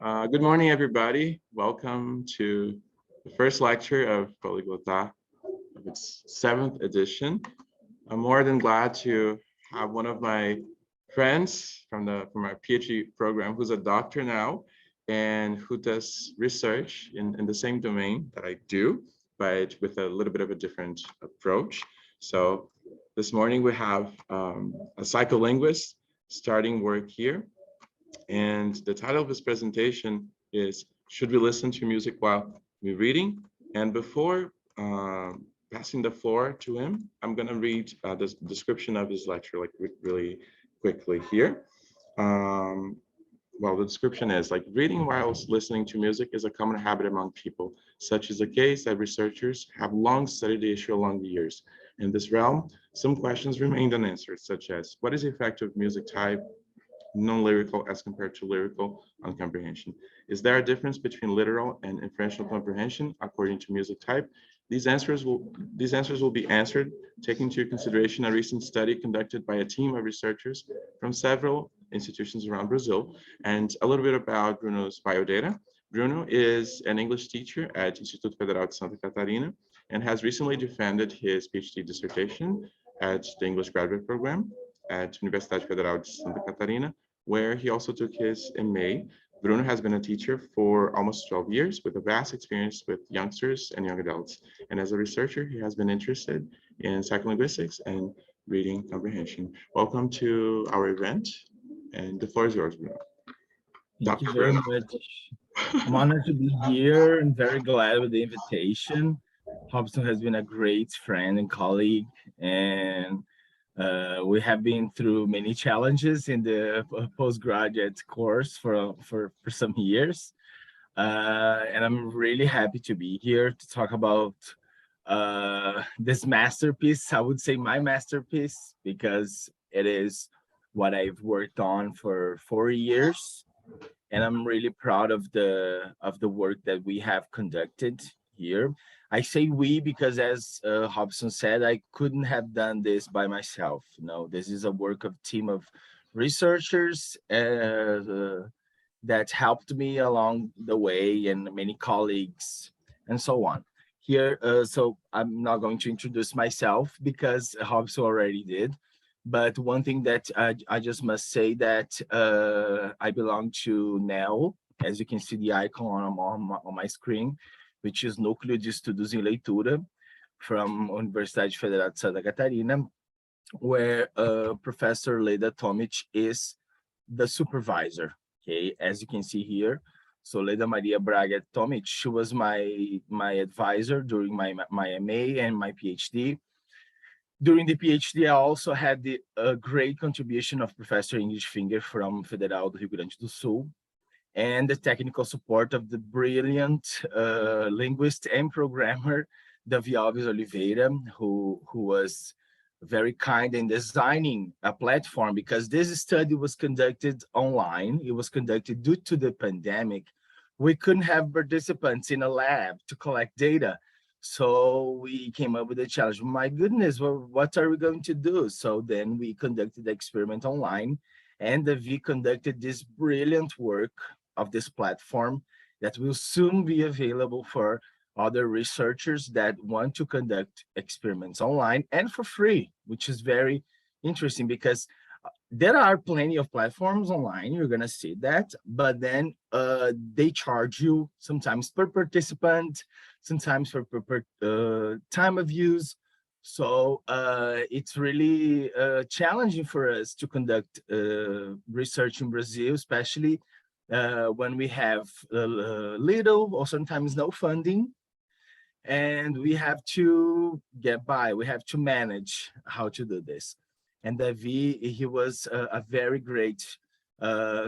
Good morning, everybody. Welcome to the first lecture of Poliglotar, of its 7th edition. I'm more than glad to have one of my friends from our PhD program, who's a doctor now, and who does research in the same domain that I do, but with a little bit of a different approach. So this morning we have a psycholinguist starting work here. And the title of his presentation is, Should We Listen to Music While We're Reading? And before passing the floor to him, I'm going to read the description of his lecture really quickly here. Well, the description is reading while listening to music is a common habit among people. Such is the case that researchers have long studied the issue along the years. In this realm, some questions remained unanswered, such as what is the effect of music type, non-lyrical as compared to lyrical, on comprehension? Is there a difference between literal and inferential comprehension according to music type? These answers will be answered taking into consideration a recent study conducted by a team of researchers from several institutions around Brazil, and a little bit about Bruno's biodata. Bruno is an English teacher at Instituto Federal de Santa Catarina and has recently defended his PhD dissertation at the English graduate program at Universidade Federal de Santa Catarina, where he also took his MA. Bruno has been a teacher for almost 12 years with a vast experience with youngsters and young adults. And as a researcher, he has been interested in psycholinguistics and reading comprehension. Welcome to our event, and the floor is yours, Bruno. Thank you very much. I'm honored to be here and very glad with the invitation. Hobson has been a great friend and colleague, and we have been through many challenges in the postgraduate course for some years. And I'm really happy to be here to talk about this masterpiece. I would say my masterpiece, because it is what I've worked on for 4 years. And I'm really proud of the work that we have conducted here. I say we because, as Hobson said, I couldn't have done this by myself. This is a work of team of researchers that helped me along the way, and many colleagues and so on. Here, so I'm not going to introduce myself because Hobson already did. But one thing that I just must say that I belong to NEL, as you can see the icon on my screen, which is Núcleo de Estudos em Leitura from Universidade Federal de Santa Catarina, where Professor Leda Tomic is the supervisor, okay, as you can see here. So Leda Maria Braga Tomic, she was my advisor during my MA and my PhD. During the PhD, I also had the great contribution of Professor Ingrid Finger from Federal do Rio Grande do Sul, and the technical support of the brilliant linguist and programmer, Davi Alves Oliveira, who was very kind in designing a platform, because this study was conducted online. It was conducted due to the pandemic. We couldn't have participants in a lab to collect data. So we came up with a challenge. My goodness, well, what are we going to do? So then we conducted the experiment online, and Davi conducted this brilliant work of this platform that will soon be available for other researchers that want to conduct experiments online and for free, which is very interesting because there are plenty of platforms online, you're gonna see that, but then they charge you sometimes per participant, sometimes for time of use. So it's really challenging for us to conduct research in Brazil, especially when we have little or sometimes no funding, and we have to get by, we have to manage how to do this. And Davi, he was a very great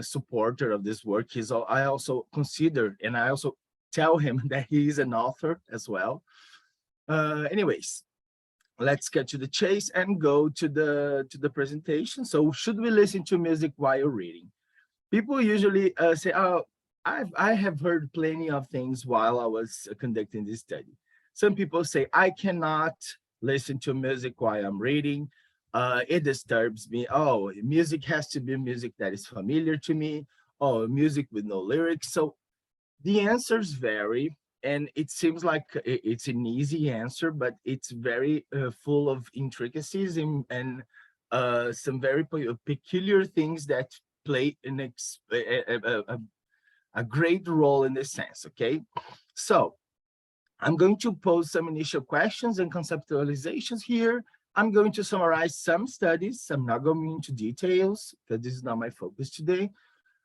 supporter of this work. I also consider, and I also tell him that he is an author as well. Anyways, let's get to the chase and go to the presentation. So, should we listen to music while reading? People usually say, "Oh, I have heard plenty of things while I was conducting this study." Some people say, "I cannot listen to music while I'm reading. It disturbs me. Oh, music has to be music that is familiar to me. oh, music with no lyrics. So the answers vary, and it seems like it's an easy answer, but it's very full of intricacies and some very peculiar things that play a great role in this sense, okay? So I'm going to pose some initial questions and conceptualizations here. I'm going to summarize some studies. I'm not going into details because this is not my focus today.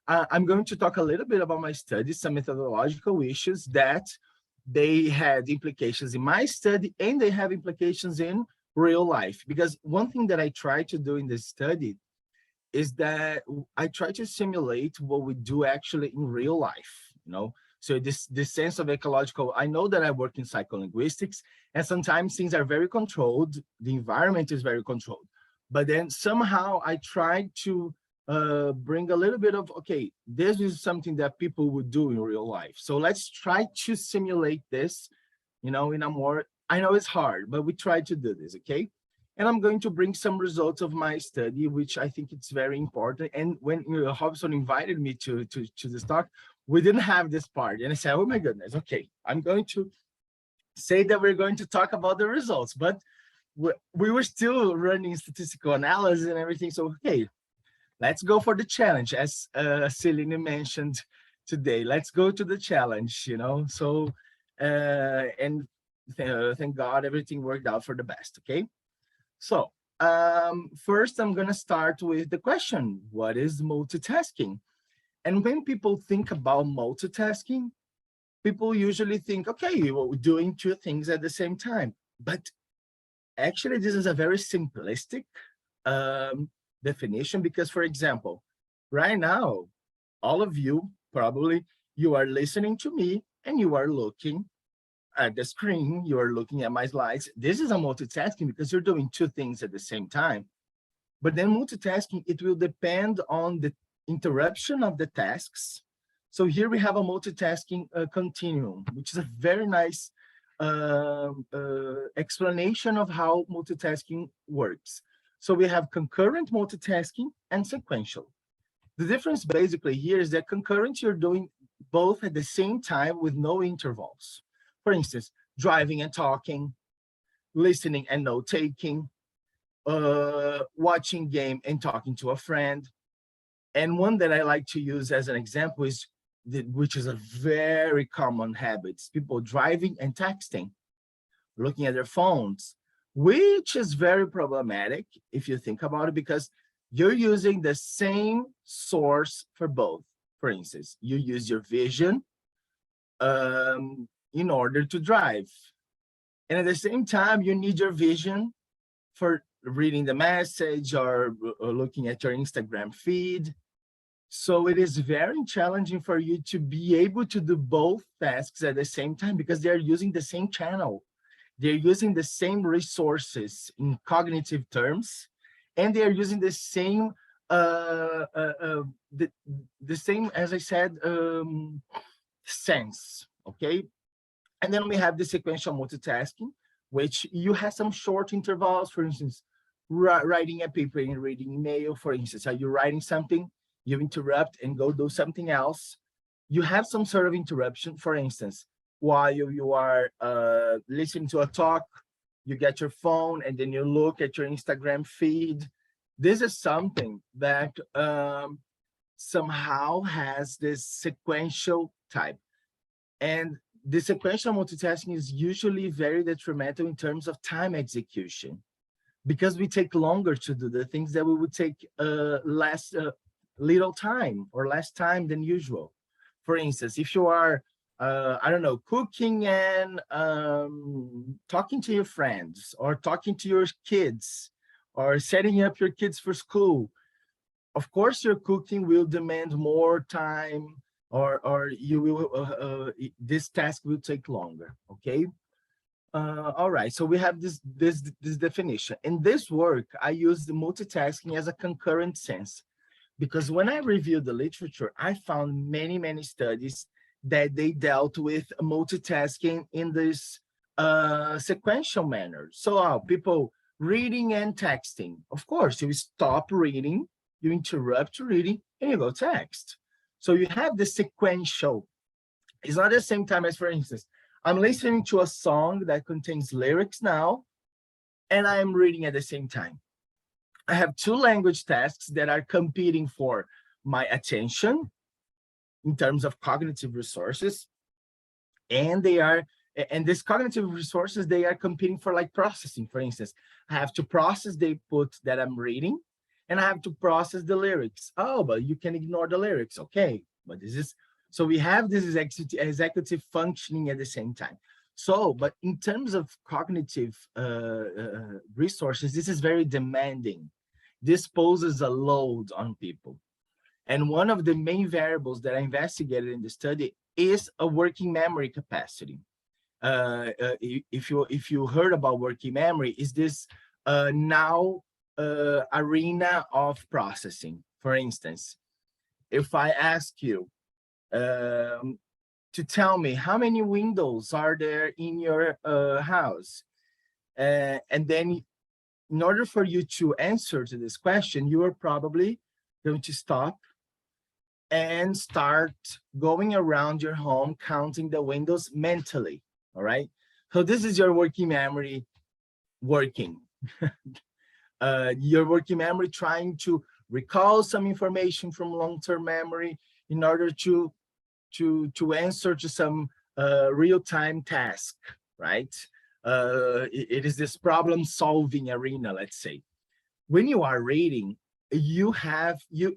I'm going to talk a little bit about my studies, some methodological issues that they had implications in my study and they have implications in real life. Because one thing that I try to do in this study is that I try to simulate what we do actually in real life, you know? So this sense of ecological, I know that I work in psycholinguistics and sometimes things are very controlled. The environment is very controlled, but then somehow I try to bring a little bit of, okay, this is something that people would do in real life. So let's try to simulate this, you know, in a more, I know it's hard, but we try to do this, okay? And I'm going to bring some results of my study, which I think it's very important. And when Hobson invited me to this talk, we didn't have this part. And I said, oh my goodness, okay, I'm going to say that we're going to talk about the results, but we were still running statistical analysis and everything. So, okay, let's go for the challenge, as Celine mentioned today. Let's go to the challenge, you know. So, and thank God everything worked out for the best, okay? So, first I'm gonna start with the question, what is multitasking? And when people think about multitasking, people usually think, okay, well, we're doing two things at the same time. But actually, this is a very simplistic definition because, for example, right now, all of you probably, you are listening to me and you are looking at the screen, you are looking at my slides. This is a multitasking because you're doing two things at the same time. But then multitasking, it will depend on the interruption of the tasks. So here we have a multitasking continuum, which is a very nice explanation of how multitasking works. So we have concurrent multitasking and sequential. The difference basically here is that concurrent, you're doing both at the same time with no intervals. For instance, driving and talking, listening and note-taking, watching game and talking to a friend. And one that I like to use as an example is, which is a very common habit, people driving and texting, looking at their phones, which is very problematic if you think about it, because you're using the same source for both. For instance, you use your vision in order to drive. And at the same time, you need your vision for reading the message or looking at your Instagram feed. So it is very challenging for you to be able to do both tasks at the same time because they're using the same channel. They're using the same resources in cognitive terms, and they're using the same, the same, as I said, sense, okay? And then we have the sequential multitasking, which you have some short intervals, for instance, writing a paper and reading email, for instance. Are you writing something? You interrupt and go do something else. You have some sort of interruption, for instance, while you are listening to a talk, you get your phone and then you look at your Instagram feed. This is something that somehow has this sequential type. And the sequential multitasking is usually very detrimental in terms of time execution because we take longer to do the things that we would take less little time or less time than usual. For instance, if you are, I don't know, cooking and talking to your friends or talking to your kids or setting up your kids for school, of course, your cooking will demand more time or you will, this task will take longer, okay? All right, so we have this definition. In this work, I use the multitasking as a concurrent sense. Because when I reviewed the literature, I found many studies that they dealt with multitasking in this sequential manner. So people reading and texting. Of course, you stop reading, you interrupt reading, and you go text. So you have the sequential. It's not the same time as, for instance, I'm listening to a song that contains lyrics now, and I am reading at the same time. I have two language tasks that are competing for my attention in terms of cognitive resources, and these cognitive resources, they are competing for like processing. For instance, I have to process the input that I'm reading, and I have to process the lyrics. Oh, but you can ignore the lyrics. Okay, but this is, so we have this executive functioning at the same time. So, but in terms of cognitive resources, this is very demanding. This poses a load on people. And one of the main variables that I investigated in the study is a working memory capacity. If you heard about working memory, is this now arena of processing. For instance, if I ask you to tell me how many windows are there in your house, and then in order for you to answer to this question, you are probably going to stop and start going around your home, counting the windows mentally, all right? So this is your working memory working. Your working memory trying to recall some information from long-term memory in order to answer to some real-time task, right? It is this problem-solving arena, let's say. When you are reading, you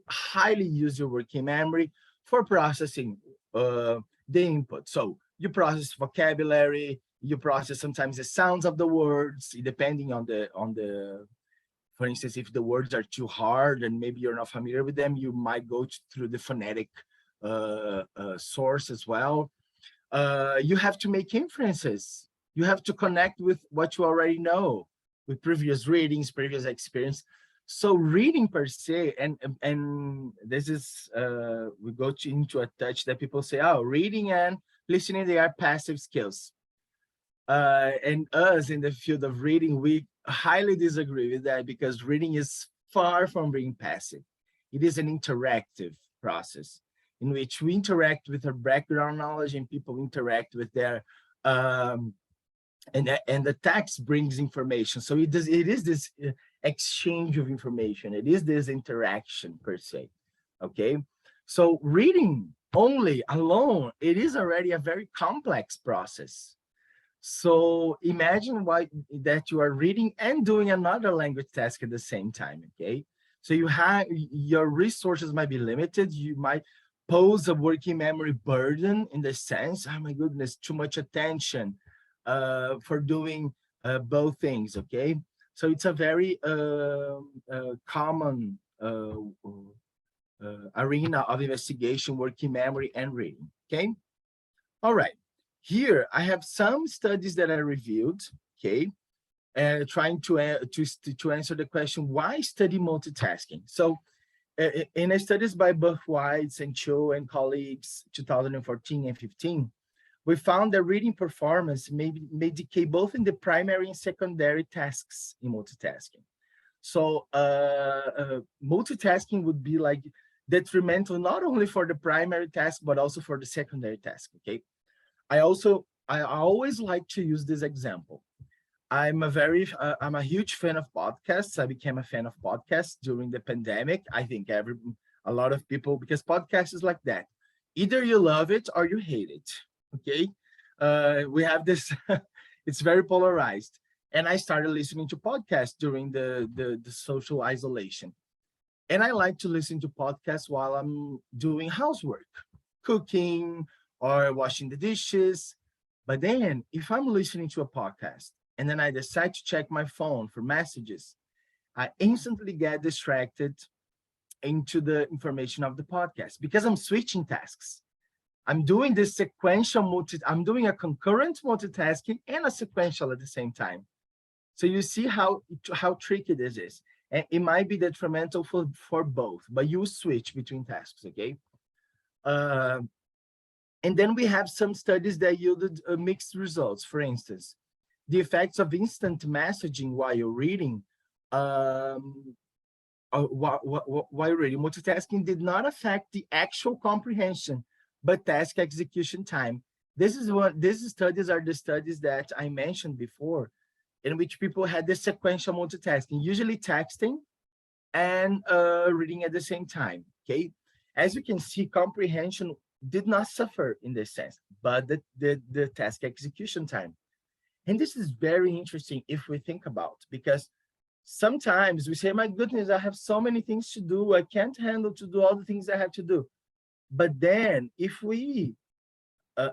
highly use your working memory for processing the input. So you process vocabulary, you process sometimes the sounds of the words, depending on the, for instance, if the words are too hard and maybe you're not familiar with them, you might go through the phonetic source as well. You have to make inferences. You have to connect with what you already know, with previous readings, previous experience. So reading per se, and this is, we go into a touch that people say, oh, reading and listening, they are passive skills. And us in the field of reading, we highly disagree with that, because reading is far from being passive. It is an interactive process in which we interact with our background knowledge and people interact with their, and the text brings information. So it is this exchange of information. It is this interaction per se, okay? So reading only alone, it is already a very complex process. So imagine that you are reading and doing another language task at the same time, okay? So you have, your resources might be limited. You might pose a working memory burden in the sense, oh my goodness, too much attention for doing both things, okay? So it's a very common arena of investigation, working memory and reading, okay? All right. Here, I have some studies that I reviewed, okay, and trying to answer the question, why study multitasking? So, in studies by Buchweitz and Cho and colleagues, 2014 and 15, we found that reading performance may decay both in the primary and secondary tasks in multitasking. So, multitasking would be like detrimental not only for the primary task, but also for the secondary task, okay? I always like to use this example. I'm a huge fan of podcasts. I became a fan of podcasts during the pandemic. I think a lot of people, because podcast is like that. Either you love it or you hate it, okay? We have this, it's very polarized. And I started listening to podcasts during the social isolation. And I like to listen to podcasts while I'm doing housework, cooking, or washing the dishes. But then if I'm listening to a podcast and then I decide to check my phone for messages, I instantly get distracted into the information of the podcast because I'm switching tasks. I'm doing this sequential I'm doing a concurrent multitasking and a sequential at the same time. So you see how tricky this is. And it might be detrimental for both, but you switch between tasks, okay? And then we have some studies that yielded mixed results. For instance, the effects of instant messaging while you're reading while reading, multitasking did not affect the actual comprehension, but task execution time. These studies are the studies that I mentioned before, in which people had the sequential multitasking, usually texting and reading at the same time. Okay, as you can see, comprehension did not suffer in this sense, but the task execution time. And this is very interesting if we think about, because sometimes we say, my goodness, I have so many things to do. I can't handle to do all the things I have to do. But then if we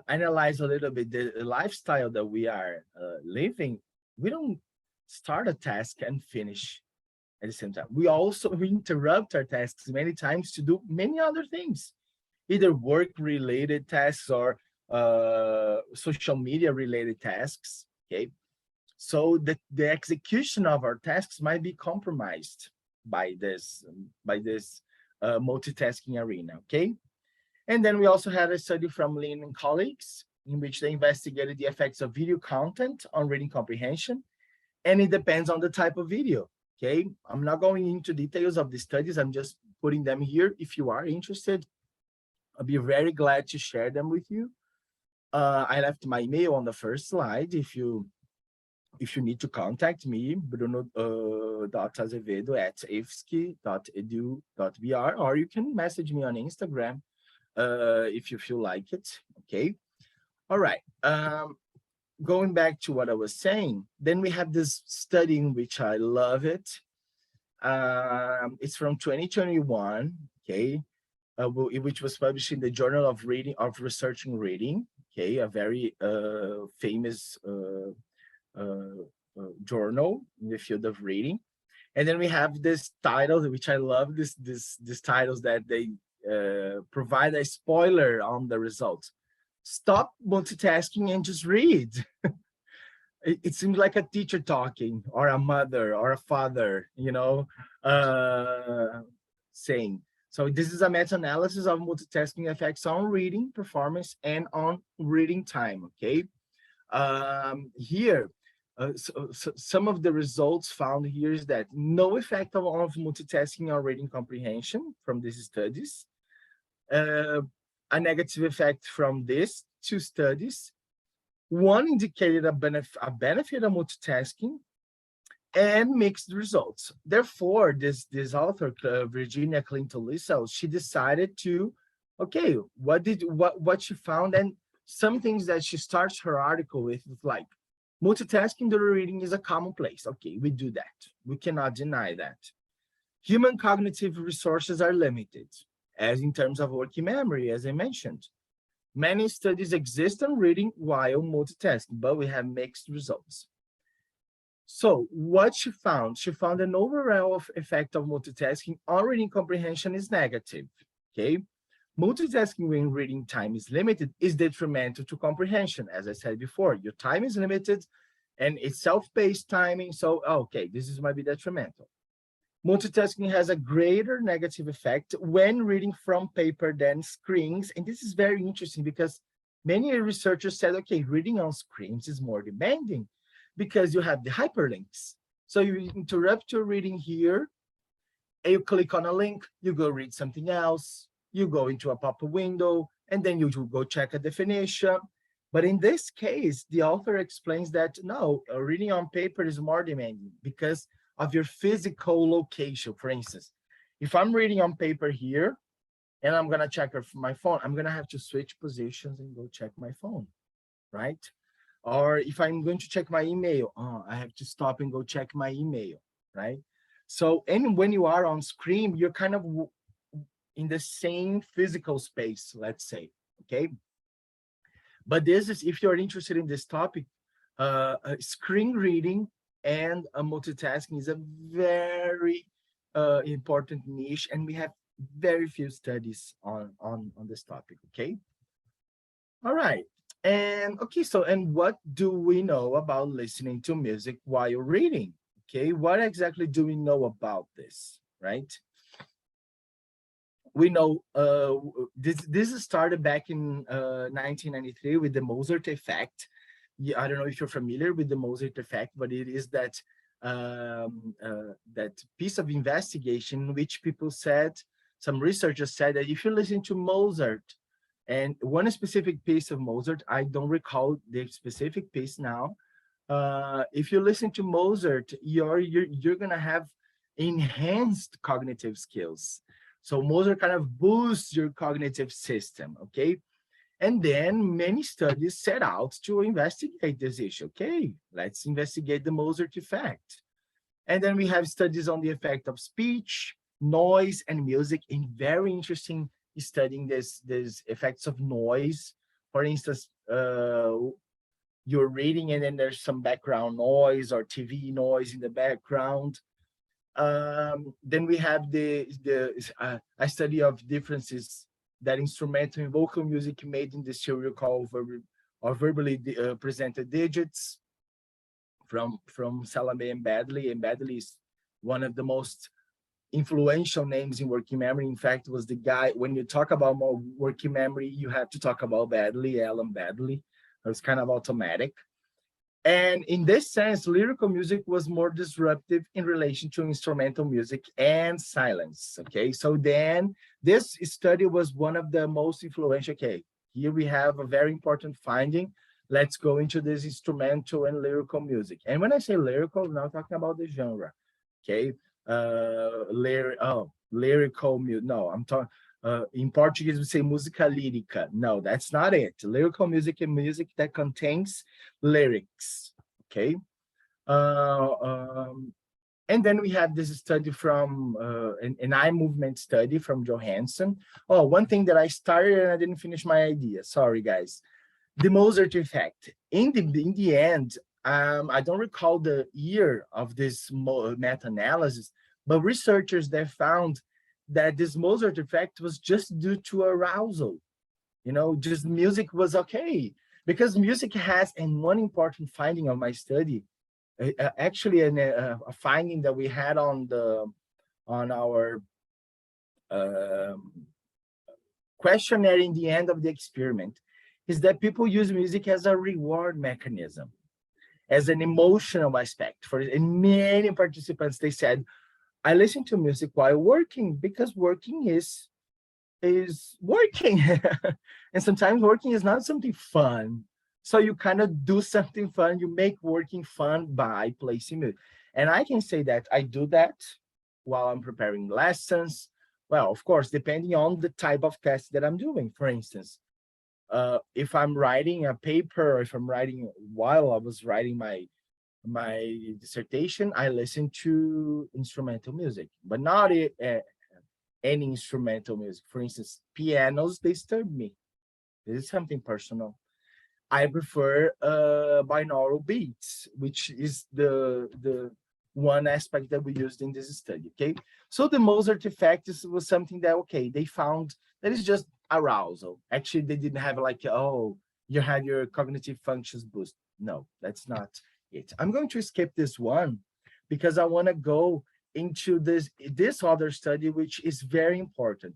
analyze a little bit the lifestyle that we are living, we don't start a task and finish at the same time. We interrupt our tasks many times to do many other things, either work-related tasks or social media-related tasks, okay? So the execution of our tasks might be compromised by this multitasking arena, okay? And then we also had a study from Lin and colleagues in which they investigated the effects of video content on reading comprehension, and it depends on the type of video, okay? I'm not going into details of the studies, I'm just putting them here. If you are interested, I'll be very glad to share them with you. I left my email on the first slide. If you need to contact me, bruno.azevedo@ifsc.edu.br, or you can message me on Instagram if you feel like it, okay? All right, going back to what I was saying, then we have this study in which I love it. It's from 2021, okay? Which was published in the Journal of Researching Reading, okay, a very famous journal in the field of reading. And then we have this title, which I love, these titles that they provide a spoiler on the results. Stop multitasking and just read. It seems like a teacher talking, or a mother or a father, you know, saying. So this is a meta-analysis of multitasking effects on reading performance and on reading time, okay? Here, some of the results found here is that no effect of multitasking on reading comprehension from these studies. A negative effect from these two studies. One indicated a benefit of multitasking, and mixed results. Therefore, this author, Virginia Clinton-Lissell, she decided to, okay, what she found, and some things that she starts her article with, like, multitasking during reading is a commonplace. Okay, we do that. We cannot deny that. Human cognitive resources are limited, as in terms of working memory, as I mentioned. Many studies exist on reading while multitasking, but we have mixed results. So what she found an overall effect of multitasking on reading comprehension is negative, okay? Multitasking when reading time is limited is detrimental to comprehension. As I said before, your time is limited and it's self-paced timing, so okay, this might be detrimental. Multitasking has a greater negative effect when reading from paper than screens, and this is very interesting because many researchers said, okay, reading on screens is more demanding, because you have the hyperlinks. So you interrupt your reading here, and you click on a link, you go read something else, you go into a pop-up window, and then you go check a definition. But in this case, the author explains that no, reading on paper is more demanding because of your physical location. For instance, if I'm reading on paper here, and I'm gonna check my phone, I'm gonna have to switch positions and go check my phone, right? Or if I'm going to check my email, I have to stop and go check my email, right? So, and when you are on screen, you're kind of in the same physical space, let's say, okay? But this is, if you're interested in this topic, screen reading and multitasking is a very important niche, and we have very few studies on this topic, okay? All right. And okay, so, and what do we know about listening to music while reading? Okay, what exactly do we know about this, right? We know this started back in 1993 with the Mozart Effect. Yeah, I don't know if you're familiar with the Mozart Effect, but it is that that piece of investigation in which people said, some researchers said that if you listen to Mozart, and one specific piece of Mozart, I don't recall the specific piece now. If you listen to Mozart, you're gonna have enhanced cognitive skills. So Mozart kind of boosts your cognitive system, okay? And then many studies set out to investigate this issue. Okay, let's investigate the Mozart effect. And then we have studies on the effect of speech, noise, and music, in very interesting studying these effects of noise. For instance, you're reading and then there's some background noise or TV noise in the background. Then we have a study of differences that instrumental and vocal music made in the serial or verbally presented digits from Salame and Baddeley. And Baddeley is one of the most influential names in working memory. In fact, was the guy, when you talk about more working memory, you have to talk about Baddeley, Alan Baddeley. It was kind of automatic. And in this sense, lyrical music was more disruptive in relation to instrumental music and silence. Okay, so then this study was one of the most influential. Okay, here we have a very important finding. Let's go into this instrumental and lyrical music. And when I say lyrical, I'm not talking about the genre. Okay, lyrical music. No, I'm talking. In Portuguese, we say música lírica. No, that's not it. Lyrical music and music that contains lyrics, okay? And then we have this study from, an eye movement study from Johansson. Oh, one thing that I started and I didn't finish my idea. Sorry, guys. The Mozart effect. In the end, I don't recall the year of this meta-analysis, but researchers they found that this Mozart effect was just due to arousal. You know, just music was okay. Because music has, and one important finding of my study, actually a finding that we had on our questionnaire in the end of the experiment, is that people use music as a reward mechanism, as an emotional aspect. And many participants, they said, I listen to music while working because working is working. And sometimes working is not something fun. So you kind of do something fun, you make working fun by placing music. And I can say that I do that while I'm preparing lessons. Well, of course, depending on the type of test that I'm doing. For instance, if I'm writing a paper, or if I'm writing while I was writing my dissertation, I listen to instrumental music, but not any instrumental music. For instance, pianos, they disturb me. This is something personal. I prefer binaural beats, which is the one aspect that we used in this study, okay? So the Mozart effect was something that, okay, they found that is just arousal. Actually, they didn't have like, oh, you had your cognitive functions boost. No, that's not it. I'm going to skip this one because I want to go into this other study, which is very important.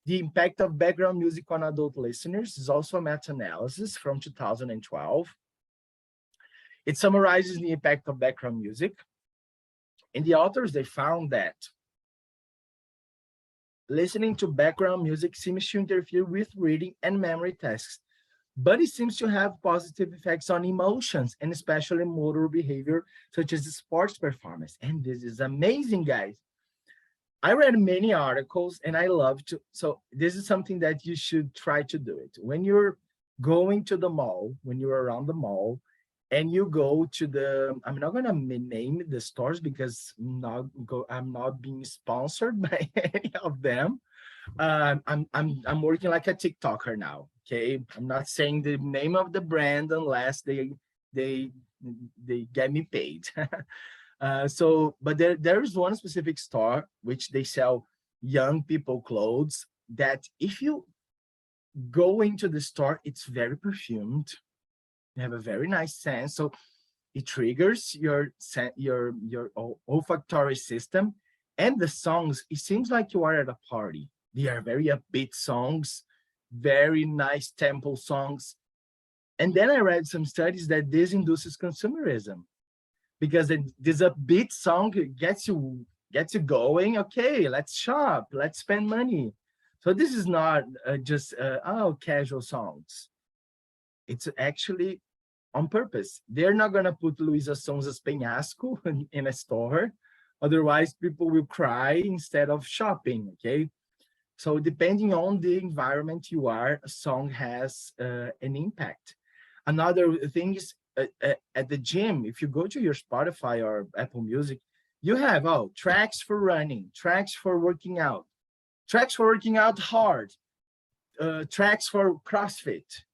The impact of background music on adult listeners is also a meta-analysis from 2012. It summarizes the impact of background music. And the authors, they found that listening to background music seems to interfere with reading and memory tasks, but it seems to have positive effects on emotions and especially motor behavior, such as sports performance. And this is amazing, guys. I read many articles and I love to, so this is something that you should try to do it. When you're going to the mall, when you're around the mall, and you go to the, I'm not gonna name the stores because I'm not being sponsored by any of them. I'm working like a TikToker now. Okay, I'm not saying the name of the brand unless they get me paid. But there is one specific store which they sell young people clothes that if you go into the store, it's very perfumed. You have a very nice sense, so it triggers your olfactory system. And the songs, it seems like you are at a party. They are very upbeat songs, very nice tempo songs. And then I read some studies that this induces consumerism. because this upbeat song gets you going. Okay, let's shop, let's spend money. So this is not just casual songs. It's actually on purpose. They're not gonna put Luisa Sonza's Penhasco in a store, otherwise people will cry instead of shopping. Okay, so depending on the environment you are, a song has an impact. Another thing is at the gym, if you go to your Spotify or Apple Music, you have tracks for running, tracks for working out, tracks for working out hard, tracks for CrossFit.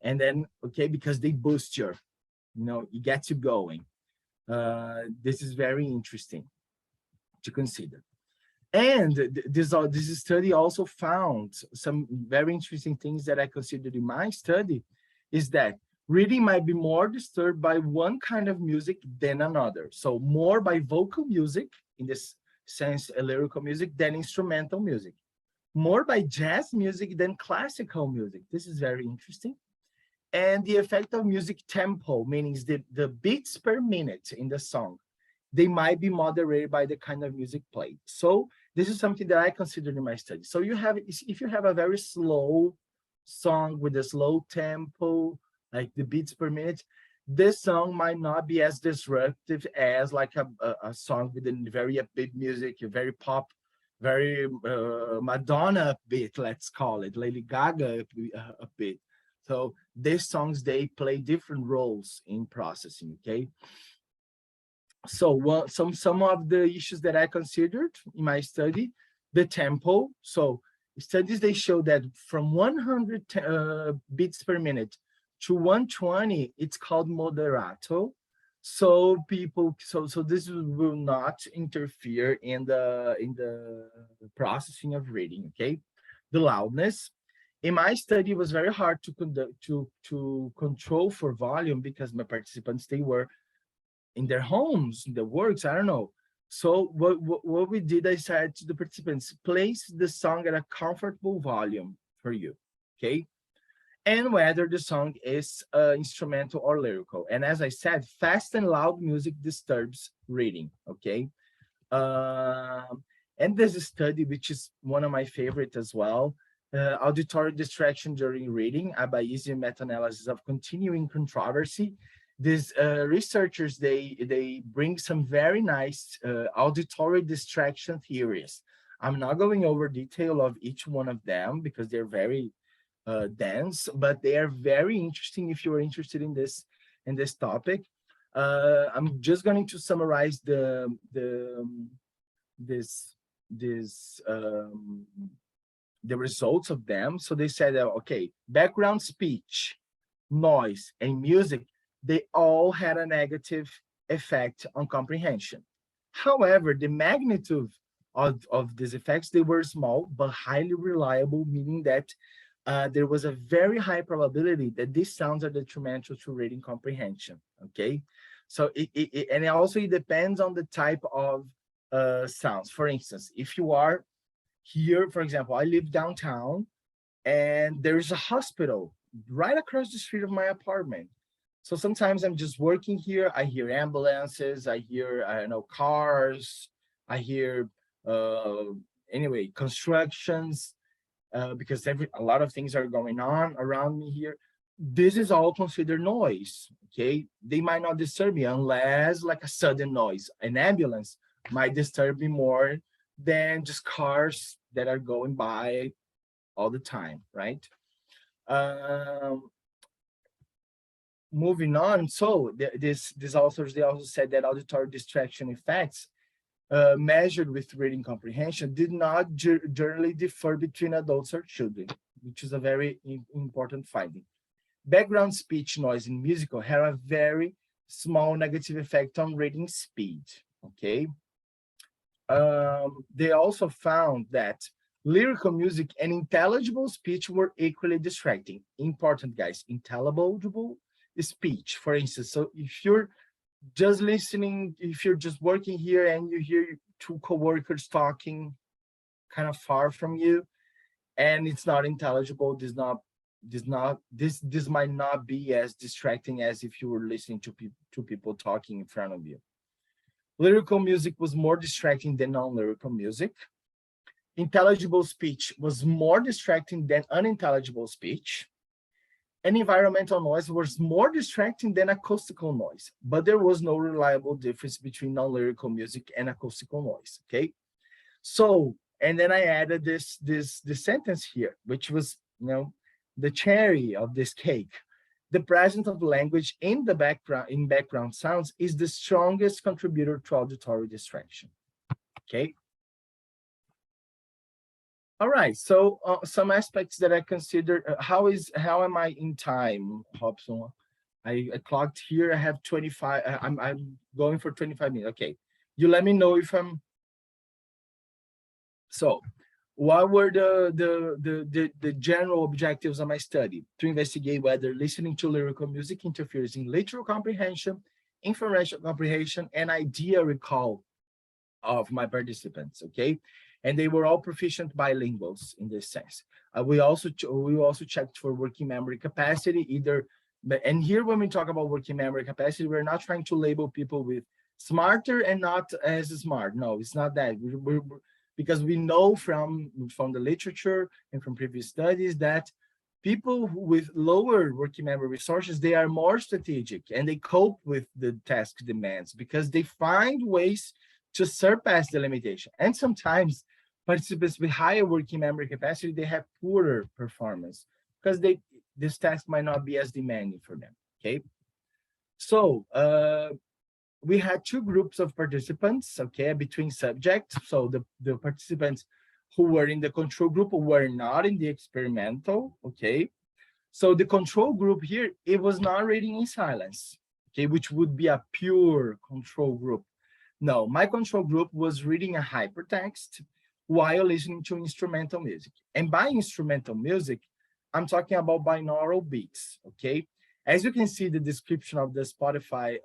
And then, okay, because they boost your, it gets you going. This is very interesting to consider. And this study also found some very interesting things that I considered in my study, is that reading might be more disturbed by one kind of music than another. So more by vocal music, in this sense, lyrical music, than instrumental music. More by jazz music than classical music. This is very interesting. And the effect of music tempo, meaning the beats per minute in the song, they might be moderated by the kind of music played. So this is something that I considered in my study. So if you have a very slow song with a slow tempo, like the beats per minute, this song might not be as disruptive as like a song with a very upbeat music, a very pop, very Madonna upbeat, let's call it, Lady Gaga upbeat. So these songs, they play different roles in processing, okay? So some of the issues that I considered in my study, the tempo. So studies, they show that from 100 beats per minute to 120, it's called moderato. So this will not interfere in the processing of reading, okay? The loudness. In my study, it was very hard to control for volume because my participants, they were in their homes, in the works, I don't know. So what we did, I said to the participants, place the song at a comfortable volume for you, okay? And whether the song is instrumental or lyrical. And as I said, fast and loud music disturbs reading, okay? And there's a study, which is one of my favorite as well, Auditory Distraction During Reading, a Bayesian meta-analysis of continuing controversy. These researchers, they bring some very nice auditory distraction theories. I'm not going over detail of each one of them because they're very dense, but they are very interesting if you're interested in this topic. I'm just going to summarize the results of them. So they said, okay, background speech, noise, and music, they all had a negative effect on comprehension. However, the magnitude of these effects, they were small but highly reliable, meaning that there was a very high probability that these sounds are detrimental to reading comprehension, okay? So it also depends on the type of sounds. For instance, if you are here, for example, I live downtown and there's a hospital right across the street of my apartment. So sometimes I'm just working here, I hear ambulances, I hear, I don't know, cars, I hear, anyway, constructions, because a lot of things are going on around me here. This is all considered noise, okay? They might not disturb me unless like a sudden noise. An ambulance might disturb me more than just cars that are going by all the time, right? Moving on, so these authors, they also said that auditory distraction effects measured with reading comprehension did not generally differ between adults or children, which is a very important finding. Background speech, noise, and musical have a very small negative effect on reading speed, okay? They also found that lyrical music and intelligible speech were equally distracting. Important, guys, intelligible speech, for instance. So if you're just listening, if you're just working here and you hear two coworkers talking kind of far from you and it's not intelligible, this might not be as distracting as if you were listening to people talking in front of you. Lyrical music was more distracting than non-lyrical music. Intelligible speech was more distracting than unintelligible speech. And environmental noise was more distracting than acoustical noise, but there was no reliable difference between non-lyrical music and acoustical noise, okay? So, and then I added this sentence here, which was, the cherry of this cake. The presence of language in the background sounds is the strongest contributor to auditory distraction, okay? All right, so some aspects that I consider, how am I in time, Robson? I clocked here, I have 25, I'm going for 25 minutes, okay. You let me know if I'm, so what were the general objectives of my study? To investigate whether listening to lyrical music interferes in literal comprehension, inferential comprehension, and idea recall of my participants, okay? And they were all proficient bilinguals in this sense. We also checked for working memory capacity, and here when we talk about working memory capacity, we're not trying to label people with smarter and not as smart. No, it's not that. Because we know from the literature and from previous studies that people with lower working memory resources, they are more strategic and they cope with the task demands because they find ways to surpass the limitation. And sometimes participants with higher working memory capacity, they have poorer performance because this task might not be as demanding for them, okay? So we had two groups of participants, okay, between subjects. So the participants who were in the control group were not in the experimental, okay? So the control group here, it was not reading in silence, okay, which would be a pure control group. No, my control group was reading a hypertext while listening to instrumental music. And by instrumental music, I'm talking about binaural beats, okay? As you can see the description of the Spotify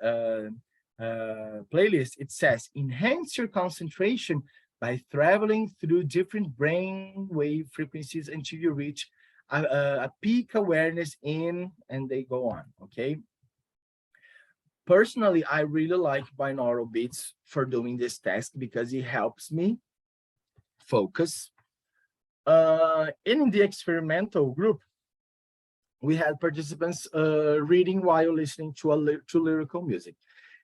playlist, it says, enhance your concentration by traveling through different brain wave frequencies until you reach a peak awareness in, and they go on, okay? Personally, I really like binaural beats for doing this task because it helps me focus. In the experimental group, we had participants reading while listening to lyrical music.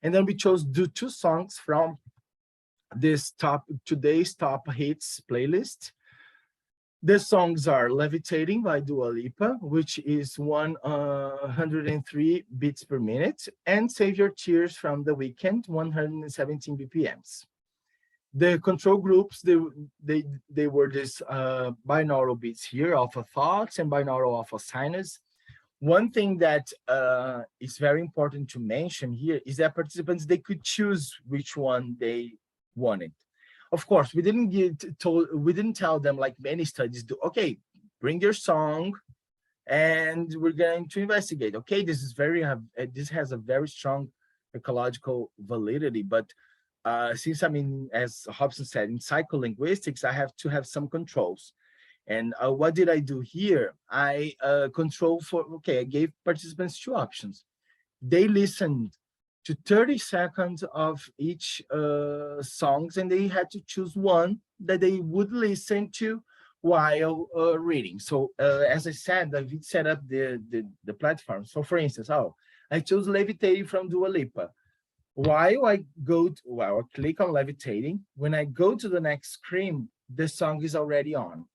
And then we chose two songs from this today's top hits playlist. The songs are Levitating by Dua Lipa, which is 103 beats per minute, and Save Your Tears from The Weeknd, 117 BPMs. The control groups, they were this binaural beats here, alpha thoughts and binaural alpha sinus. One thing that is very important to mention here is that participants, they could choose which one they wanted. Of course, we didn't tell them, like many studies do, okay, bring your song and we're going to investigate. Okay, this has a very strong ecological validity, but since I'm in, as Hobson said, in psycholinguistics, I have to have some controls. And what did I do here? I control for, okay, I gave participants two options. They listened to 30 seconds of each songs, and they had to choose one that they would listen to while reading. So as I said, David set up the platform. So for instance, I chose Levitating from Dua Lipa. While I click on Levitating, when I go to the next screen, the song is already on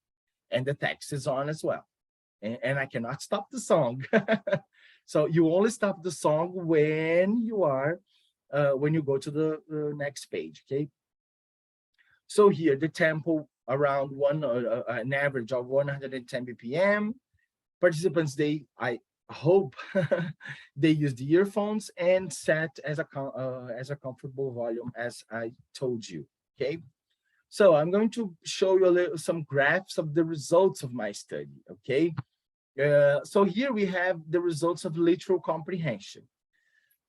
and the text is on as well. And I cannot stop the song. So you only stop the song when you go to the next page, okay? So here, the tempo around an average of 110 BPM. Participants, I hope they use the earphones and set as a comfortable volume, as I told you, okay? So I'm going to show you some graphs of the results of my study, okay? So here we have the results of literal comprehension.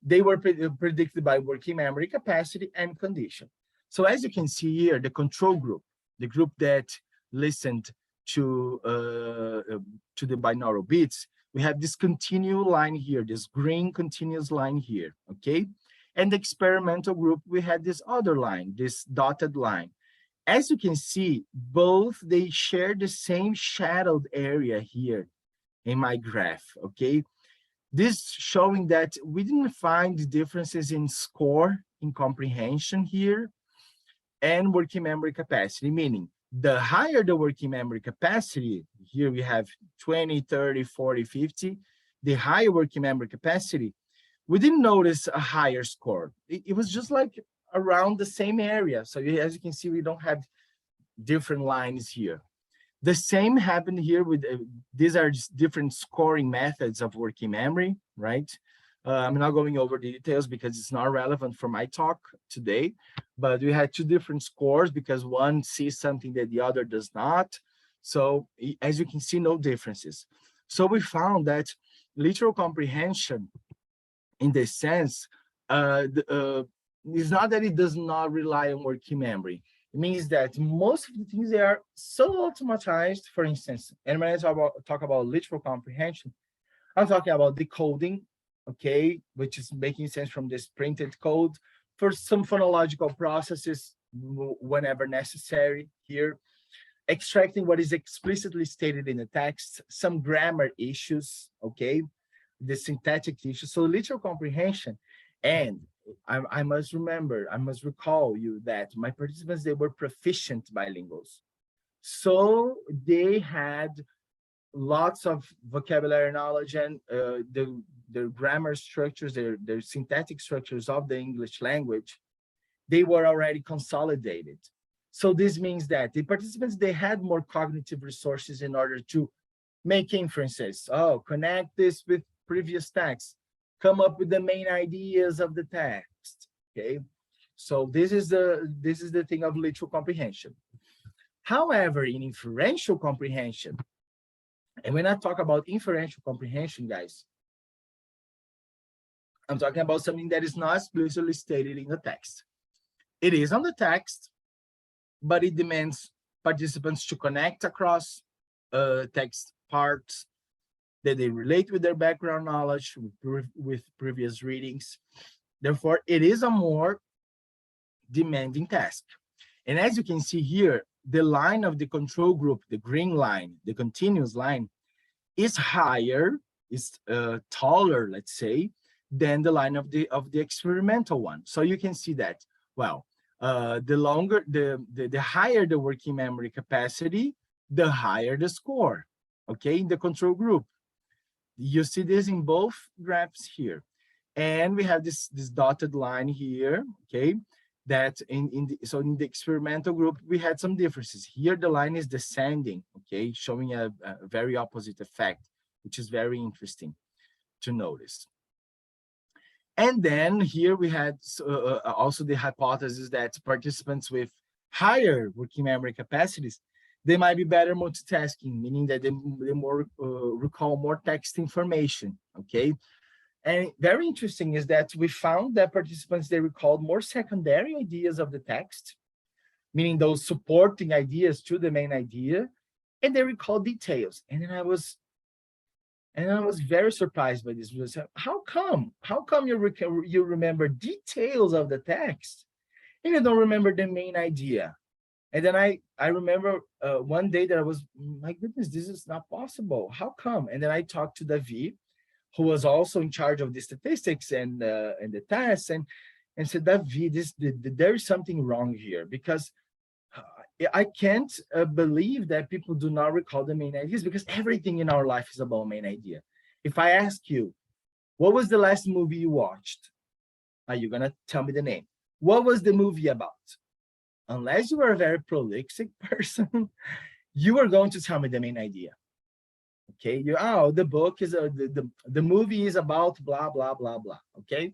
They were predicted by working memory capacity and condition. So as you can see here, the control group, the group that listened to the binaural beats, we have this continuous line here, this green continuous line here, okay? And the experimental group, we had this other line, this dotted line. As you can see, both, they share the same shadowed area here in my graph, okay? This showing that we didn't find differences in score, in comprehension here, and working memory capacity, meaning the higher the working memory capacity, here we have 20, 30, 40, 50, the higher working memory capacity, we didn't notice a higher score. It was just like around the same area. So as you can see, we don't have different lines here. The same happened here with, these are just different scoring methods of working memory, right? I'm not going over the details because it's not relevant for my talk today, but we had two different scores because one sees something that the other does not. So as you can see, no differences. So we found that literal comprehension, in this sense, it's not that it does not rely on working memory. It means that most of the things, they are so automatized, for instance, and when I talk about literal comprehension, I'm talking about decoding, okay, which is making sense from this printed code for some phonological processes whenever necessary here, extracting what is explicitly stated in the text, some grammar issues, okay, the syntactic issues. So literal comprehension, and I must recall you that my participants, they were proficient bilinguals. So they had lots of vocabulary knowledge and their grammar structures, their syntactic structures of the English language, they were already consolidated. So this means that the participants, they had more cognitive resources in order to make inferences. Oh, connect this with previous text, come up with the main ideas of the text, okay? So this is the thing of literal comprehension. However, in inferential comprehension, and when I talk about inferential comprehension, guys, I'm talking about something that is not explicitly stated in the text. It is on the text, but it demands participants to connect across text parts, that they relate with their background knowledge, with previous readings. Therefore, it is a more demanding task. And as you can see here, the line of the control group, the green line, the continuous line, is higher, is taller, let's say, than the line of the experimental one. So you can see that, well, the higher the working memory capacity, the higher the score, okay, in the control group. You see this in both graphs here. And we have this dotted line here, okay, that in the experimental group, we had some differences. Here, the line is descending, okay, showing a very opposite effect, which is very interesting to notice. And then here we had also the hypothesis that participants with higher working memory capacities, they might be better multitasking, meaning that they more recall more text information, okay? And very interesting is that we found that participants, they recalled more secondary ideas of the text, meaning those supporting ideas to the main idea, and they recall details. And then I was very surprised by this. Because how come you remember details of the text and you don't remember the main idea? And then I remember one day that I was, my goodness, this is not possible. How come? And then I talked to Davi, who was also in charge of the statistics and the tests, and said, Davi, there is something wrong here, because I can't believe that people do not recall the main ideas, because everything in our life is about main idea. If I ask you, what was the last movie you watched? Are you gonna tell me the name? What was the movie about? Unless you are a very prolific person, you are going to tell me the main idea. Okay, the book is the movie is about blah blah blah blah. Okay,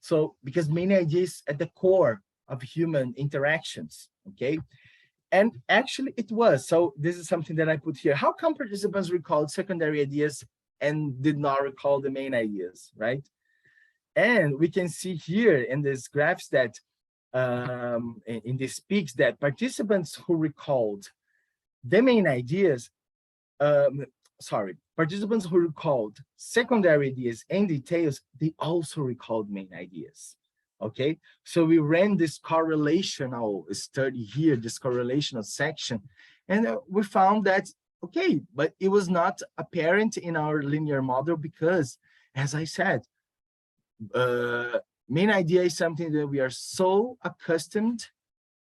so because main idea is at the core of human interactions. Okay, and actually it was. So this is something that I put here. How come participants recalled secondary ideas and did not recall the main ideas, right? And we can see here in these graphs that in these peaks, that participants who recalled The main ideas, participants who recalled secondary ideas and details, they also recalled main ideas. Okay, so we ran this correlational study here, this correlational section, and we found that, okay, but it was not apparent in our linear model because, as I said, main idea is something that we are so accustomed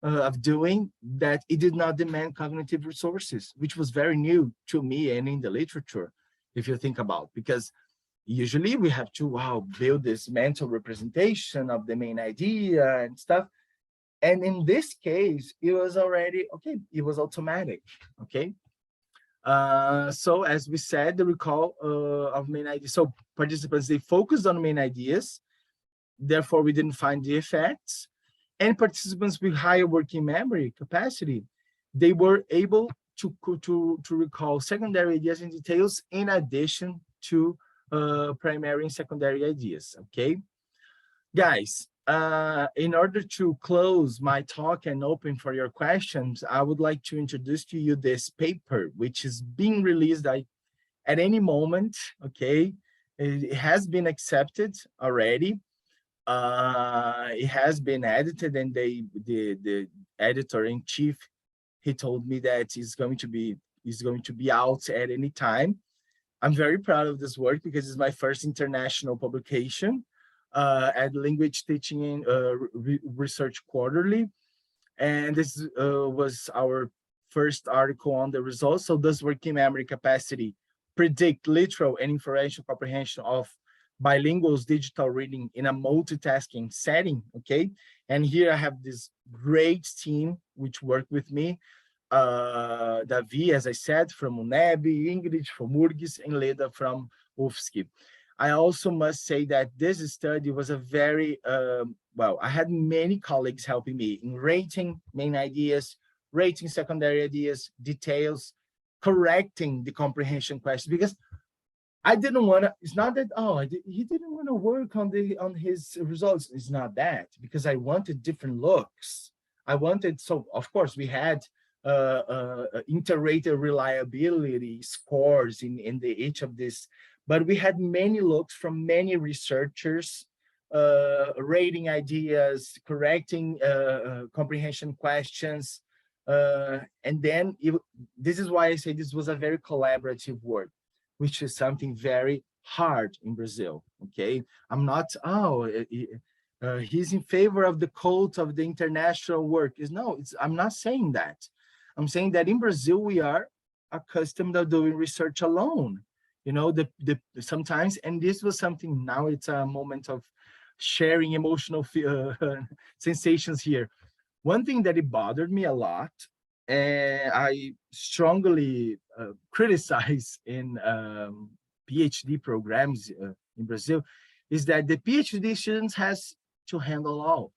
of doing that it did not demand cognitive resources, which was very new to me and in the literature, if you think about, because usually we have to build this mental representation of the main idea and stuff. And in this case, it was already, okay, it was automatic, okay? So as we said, the recall of main ideas, so participants, they focused on main ideas, therefore we didn't find the effects. And participants with higher working memory capacity, they were able to recall secondary ideas and details in addition to primary and secondary ideas, okay? Guys, in order to close my talk and open for your questions, I would like to introduce to you this paper, which is being released at any moment, okay? It has been accepted already. It has been edited, and the editor-in-chief, he told me that it's going to be out at any time. I'm very proud of this work because it's my first international publication at Language Teaching Research Quarterly, and this was our first article on the results. So does working memory capacity predict literal and inferential comprehension of bilinguals digital reading in a multitasking setting? Okay, and here I have this great team which worked with me, Davi, as I said, from UNEB, Ingrid from URGS, and Leda from UFSC. I also must say that this study was a very, well, I had many colleagues helping me in rating main ideas, rating secondary ideas, details, correcting the comprehension question, because I didn't want to, it's not that, he didn't want to work on his results. It's not that, because I wanted different looks. I wanted, so of course we had inter-rater reliability scores in each of this, but we had many looks from many researchers, rating ideas, correcting comprehension questions, and then this is why I say this was a very collaborative work, which is something very hard in Brazil, okay? I'm not, he's in favor of the cult of the international work. I'm not saying that. I'm saying that in Brazil, we are accustomed to doing research alone, you know, sometimes, and this was something, now it's a moment of sharing emotional sensations here. One thing that it bothered me a lot, and I strongly criticize in PhD programs in Brazil, is that the PhD students has to handle all.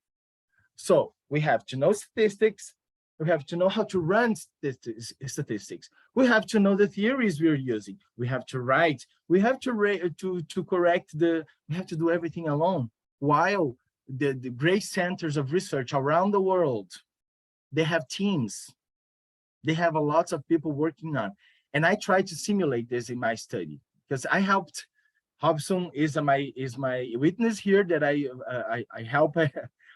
So we have to know statistics, we have to know how to run statistics, we have to know the theories we're using, we have to write, we have to correct we have to do everything alone, while the great centers of research around the world, they have teams. They have a lot of people working on, and I try to simulate this in my study because I helped. Hobson is my witness here that I help.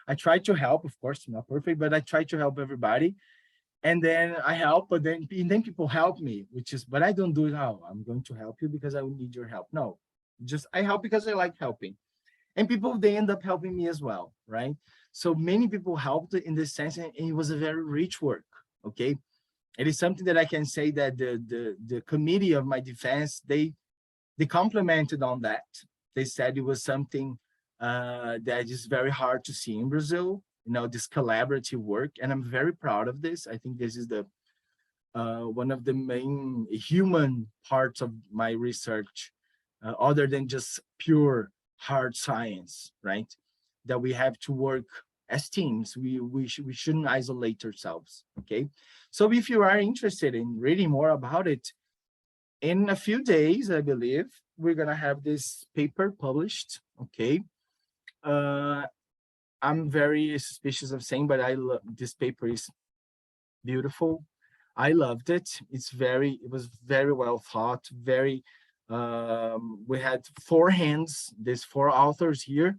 I try to help, of course, not perfect, but I try to help everybody. And then I help, but then people help me, but I don't do it how I'm going to help you because I will need your help. No, just I help because I like helping. And people, they end up helping me as well, right? So many people helped in this sense, and it was a very rich work, okay? It is something that I can say that the committee of my defense, they complimented on that. They said it was something that is very hard to see in Brazil, you know, this collaborative work, and I'm very proud of this. I think this is the one of the main human parts of my research, other than just pure hard science, right? That we have to work as teams. We shouldn't isolate ourselves, okay? So if you are interested in reading more about it, in a few days, I believe, we're gonna have this paper published, okay? I'm very suspicious of saying, but this paper is beautiful. I loved it. It was very well thought, very, we had four hands, there's four authors here.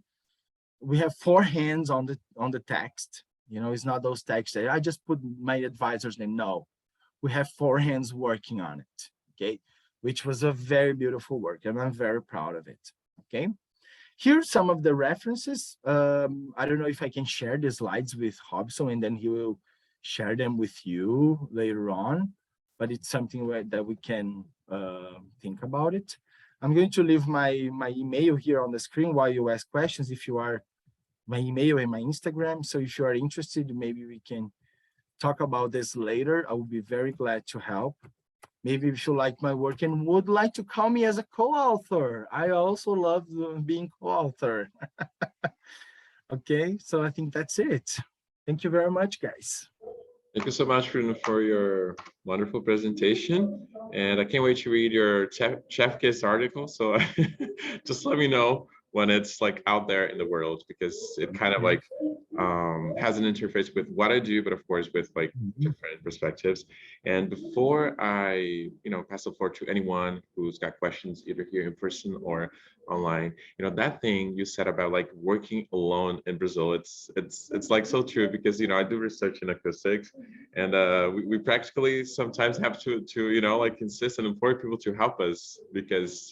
We have four hands on the text. You know, it's not those texts that I just put my advisor's name. No, we have four hands working on it, okay? Which was a very beautiful work, and I'm very proud of it, okay? Here's some of the references. I don't know if I can share the slides with Hobson, and then he will share them with you later on, but it's something that we can think about it. I'm going to leave my email here on the screen while you ask questions, if you are, my email and my Instagram. So if you are interested, maybe we can talk about this later. I will be very glad to help. Maybe if you like my work and would like to call me as a co-author. I also love being co-author. Okay, so I think that's it. Thank you very much, guys. Thank you so much, Bruno, for your wonderful presentation. And I can't wait to read your Chef Kiss article. So just let me know when it's like out there in the world, because it kind of like has an interface with what I do, but of course with like different perspectives. And before I, pass the floor to anyone who's got questions either here in person or online, that thing you said about like working alone in Brazil, it's like so true, because I do research in acoustics, and we practically sometimes have to like insist and implore people to help us, because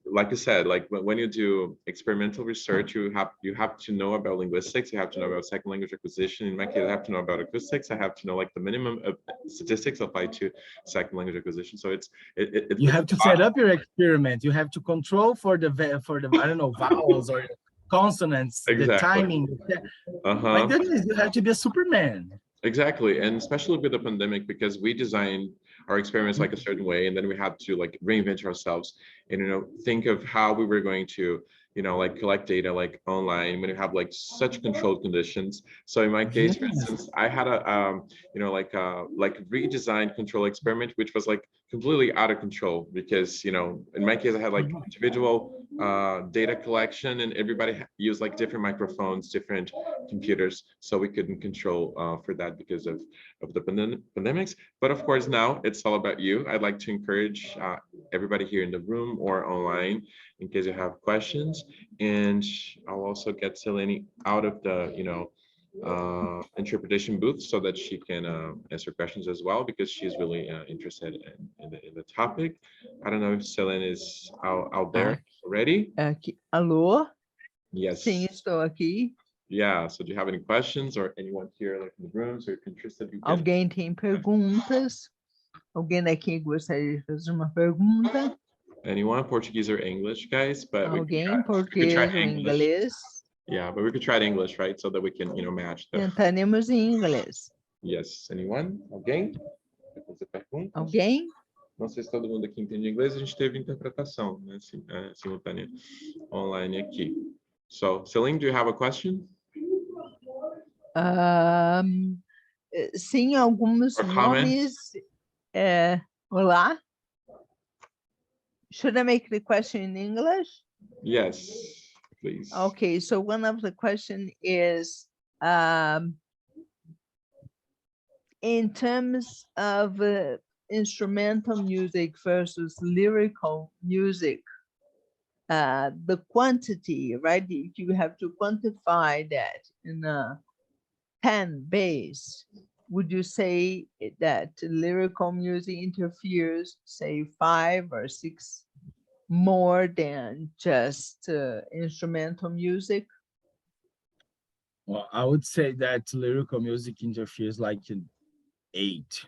like you said, like when you do experimental research, you have to know about linguistics, you have to know about second language acquisition. In my case, I have to know about acoustics. I have to know like the minimum of statistics applied to second language acquisition. So you have to set up your experiment. You have to control for the I don't know, vowels or consonants, exactly. The timing. My goodness, you have to be a Superman. Exactly, and especially with the pandemic, because we designed our experiments like a certain way, and then we had to like reinvent ourselves and think of how we were going to like collect data like online when you have like such controlled conditions. So in my case, for instance, I had a like redesigned control experiment, which was like completely out of control, because in my case I had like individual data collection, and everybody used like different microphones, different computers, so we couldn't control for that because of the pandemics. But of course now it's all about you. I'd like to encourage everybody here in the room or online, in case you have questions, and I'll also get Selene out of the interpretation booth so that she can answer questions as well, because she's really interested in the topic. I don't know if Selene is out there already. Aqui. Alô? Yes. Sim, estou aqui. Yeah, so do you have any questions, or anyone here like in the room, so if you're interested, you can... Alguém tem perguntas? Alguém daqui gostaria de fazer uma pergunta? Anyone, Portuguese or English, guys? But Alguém português ou inglês? Yeah, but we could try it English, right? So that we can, match the... Tentaremos em inglês. Yes, anyone? Alguém? Quer fazer perguntas? Alguém? Não sei se todo mundo aqui entende inglês. A gente teve interpretação, né, simultânea online aqui. So, Celine, do you have a question? Sim, alguns nomes. Olá. Should I make the question in English? Yes, please. Okay, so one of the question is, in terms of instrumental music versus lyrical music, the quantity, right? You have to quantify that in a 10 base. Would you say that lyrical music interferes, say 5 or 6 more than just instrumental music? Well, I would say that lyrical music interferes like an 8.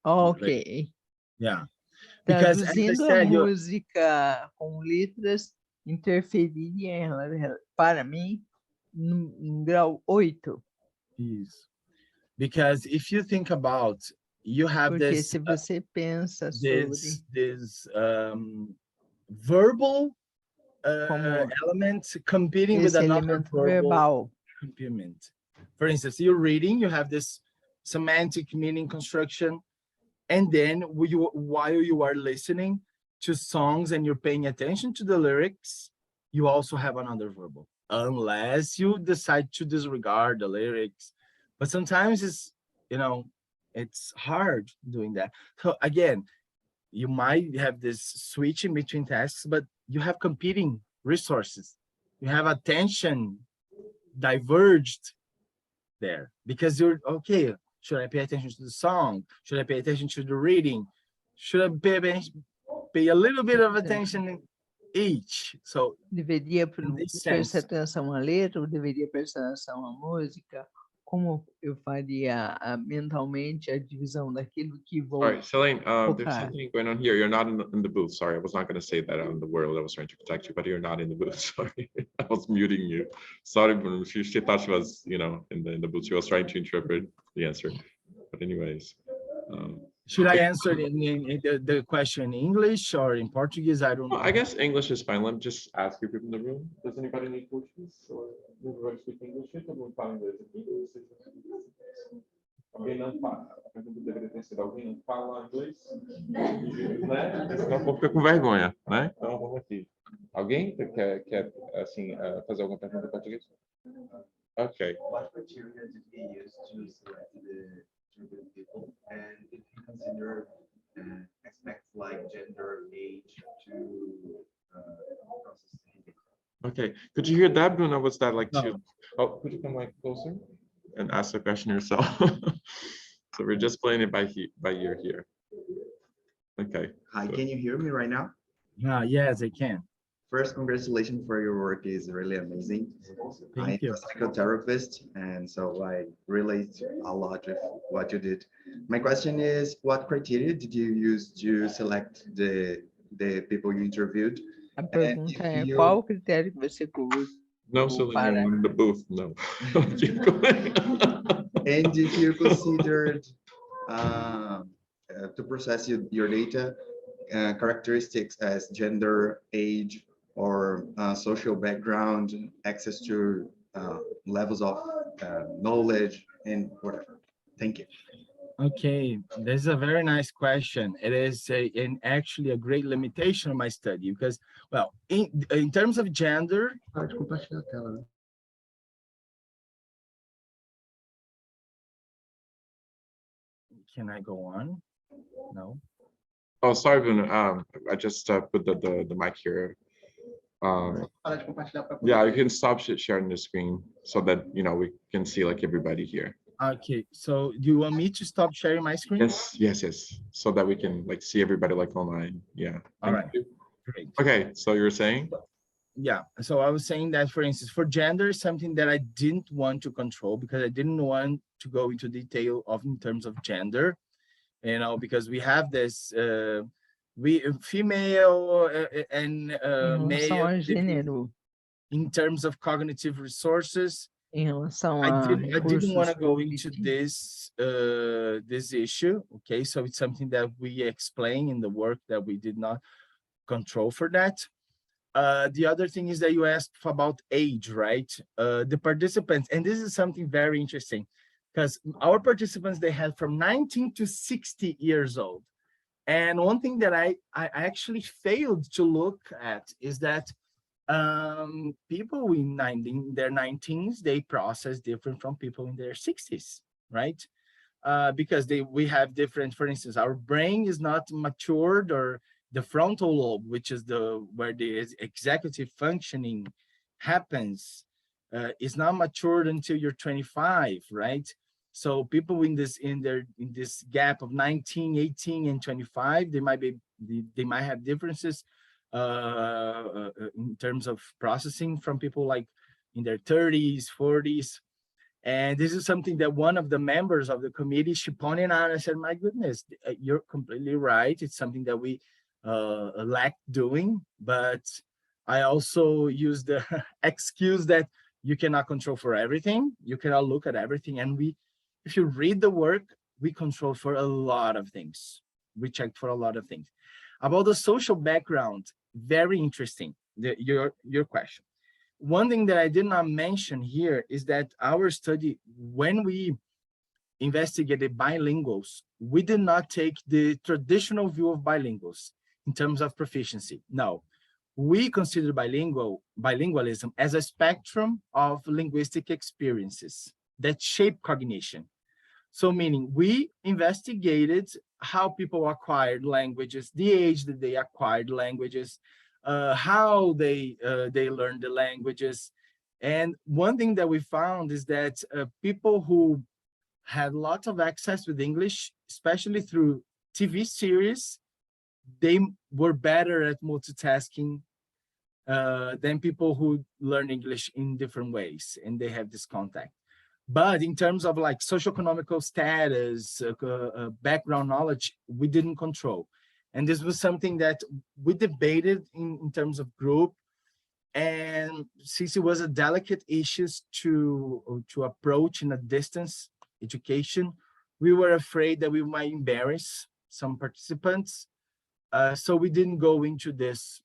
Okay. Yeah. Because traduzindo a música com letras, interferiria para mim no grau 8. Is because if you think about, you have Porque this se você pensa sobre this verbal element competing with another verbal complement. For instance, you're reading, you have this semantic meaning construction, and then while you are listening to songs and you're paying attention to the lyrics, you also have another verbal, unless you decide to disregard the lyrics. But sometimes it's It's hard doing that. So again, you might have this switching between tasks, but you have competing resources. You have attention diverged there because you're okay. Should I pay attention to the song? Should I pay attention to the reading? Should I pay a little bit of attention in each? So Deveria in this prestar sense, atenção à letra ou deveria prestar atenção à música? Como eu faria mentalmente a divisão daquilo que vou All right, Celine, there's focar? something going on here. You're not in the booth. Sorry, I was not going to say that on the world. I was trying to protect you, but you're not in the booth. Sorry, I was muting you. Sorry, Bruno. She thought she was, you know, in the booth. She was trying to interpret the answer. But anyways. should I answer the question in English or in Portuguese? I don't know. I guess English is fine. Let me just ask you people in the room. Does anybody need Portuguese or everybody speak English? Todo mundo fala inglês aqui? Alguém não fala? A pergunta deveria ter sido: alguém não fala inglês? Né? Senão o povo fica com vergonha, né? Então vamos aqui. Alguém quer assim, fazer alguma pergunta em português? Ok. What criteria did we use to select the target people, and if you consider aspects like gender, age to processing? Okay. Could you hear that, Bruno? Was that like No. too? Oh, could you come like closer and ask the question yourself? So we're just playing it by ear here. Okay. Hi, So- can you hear me right now? Yes, I can. First, congratulations for your work is really amazing. Thank you. I'm a psychotherapist, and so I relate a lot with what you did. My question is, what criteria did you use to select the people you interviewed? A pergunta é you- qual o critério que você usou? No, Celine, Para. you're in the booth. No. Keep going. And if you considered to process your data, characteristics as gender, age, or social background, access to levels of knowledge, and whatever. Thank you. Okay, this is a very nice question. It is actually a great limitation of my study because, well, in terms of gender, Pode compartilhar a tela, né? can I go on? No. Oh, sorry, Bruno. I just put the mic here. Para de compartilhar para Yeah, you can stop sharing the screen so that, you know, we can see like everybody here. Okay, so do you want me to stop sharing my screen? Yes. So that we can like see everybody like online. Yeah. All Thank right. you. Great. Okay, so you were saying? Yeah, so I was saying that, for instance, for gender, something that I didn't want to control because I didn't want to go into detail of in terms of gender, you know, because we have this female and Em relação male a gênero, in terms of cognitive resources. em relação I a didn't want to recursos go into cognitivos. this issue. Okay, so it's something that we explain in the work that we did not control for that. The other thing is that you asked about age, right? The participants, and this is something very interesting because our participants, they had from 19 to 60 years old. And one thing that I actually failed to look at is that people in their 19s, they process different from people in their 60s, right? Because we have different, for instance, our brain is not matured, or the frontal lobe, which is where the executive functioning happens, is not matured until you're 25, right? So people in this gap of 19, 18, and 25, they might have differences in terms of processing from people like in their 30s, 40s. And this is something that one of the members of the committee, she pointed out, and I said, my goodness, you're completely right. It's something that we lack doing, but I also use the excuse that you cannot control for everything. You cannot look at everything. And if you read the work, we control for a lot of things. We checked for a lot of things. About the social background, very interesting, your question. One thing that I did not mention here is that our study, when we investigated bilinguals, we did not take the traditional view of bilinguals in terms of proficiency. No, we consider bilingualism as a spectrum of linguistic experiences that shape cognition. So meaning we investigated how people acquired languages, the age that they acquired languages, how they learned the languages. And one thing that we found is that people who had lots of access with English, especially through TV series, they were better at multitasking than people who learn English in different ways, and they have this contact. But in terms of like socioeconomical status, background knowledge, we didn't control. And this was something that we debated in terms of group. And since it was a delicate issue to approach in a distance education, we were afraid that we might embarrass some participants. So we didn't go into this,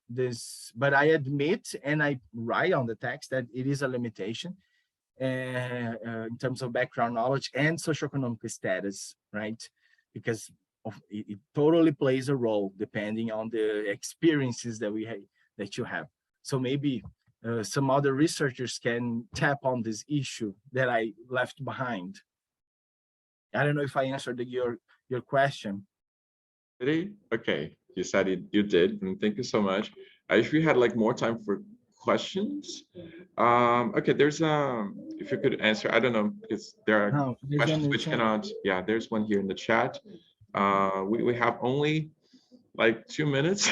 but I admit, and I write on the text that it is a limitation in terms of background knowledge and socioeconomic status, right? Because it totally plays a role depending on the experiences that you have. So maybe some other researchers can tap on this issue that I left behind. I don't know if I answered your question. Okay, you said you did, and thank you so much. I wish we had like more time for questions. Okay, there's if you could answer, I don't know, because there are questions which cannot. Yeah, there's one here in the chat. We have only like 2 minutes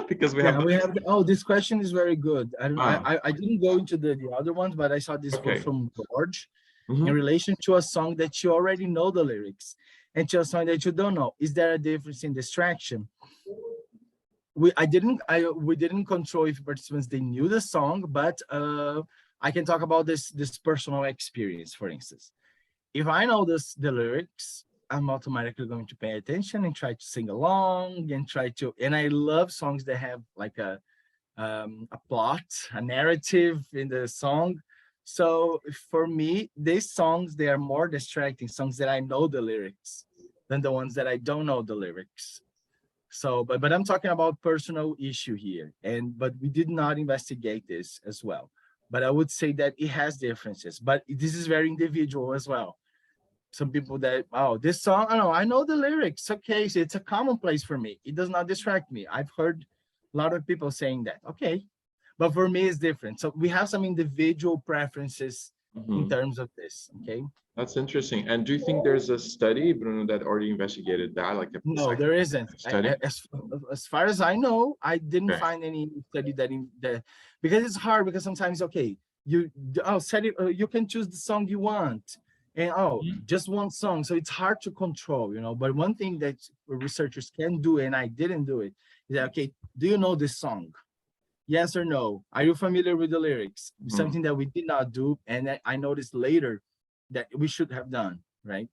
because we have. Oh, this question is very good. I didn't go into the other ones, but I saw this one from George in relation to a song that you already know the lyrics and to a song that you don't know. Is there a difference in distraction? We didn't control if participants they knew the song, but I can talk about this personal experience. For instance, if I know the lyrics, I'm automatically going to pay attention and try to sing along and I love songs that have like a plot, a narrative in the song. So for me, these songs, they are more distracting songs that I know the lyrics than the ones that I don't know the lyrics. So, but I'm talking about personal issue here, but we did not investigate this as well. But I would say that it has differences, but this is very individual as well. Some people that, oh, this song, I know the lyrics. Okay, so it's a commonplace for me. It does not distract me. I've heard a lot of people saying that. Okay, but for me, it's different. So we have some individual preferences in terms of this. Okay. That's interesting. And do you think there's a study, Bruno, that already investigated that? Like no, there isn't. As far as I know, I didn't find any study that because it's hard because sometimes, okay, you can choose the song you want. And just one song. So it's hard to control, But one thing that researchers can do, and I didn't do it, is that, okay, do you know this song? Yes or no? Are you familiar with the lyrics? Something that we did not do. And I noticed later that we should have done, right?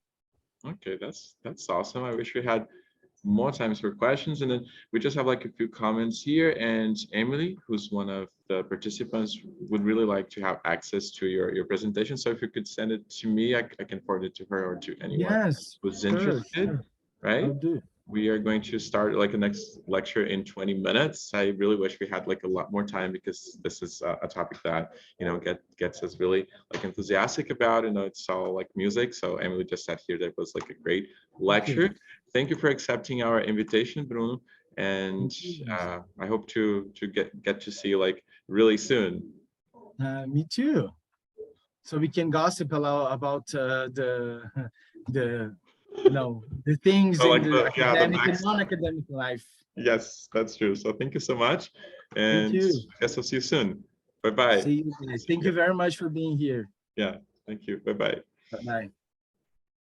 Okay, that's awesome. I wish we had more times for questions. And then we just have like a few comments here. And Emily, who's one of the participants, would really like to have access to your presentation. So if you could send it to me, I can forward it to her or to anyone who's interested, right? I'll do. We are going to start like a next lecture in 20 minutes. I really wish we had like a lot more time because this is a topic that, gets us really like enthusiastic about, it's all like music. So Emily just said here that was like a great lecture. Thank you for accepting our invitation, Bruno. And I hope to get to see you like really soon. Me too. So we can gossip a lot about the things in the academic and non-academic life. Yes, that's true. So thank you so much. And I guess I'll see you soon. Bye-bye. See you guys. Thank you very much for being here. Yeah, thank you. Bye-bye. Bye-bye.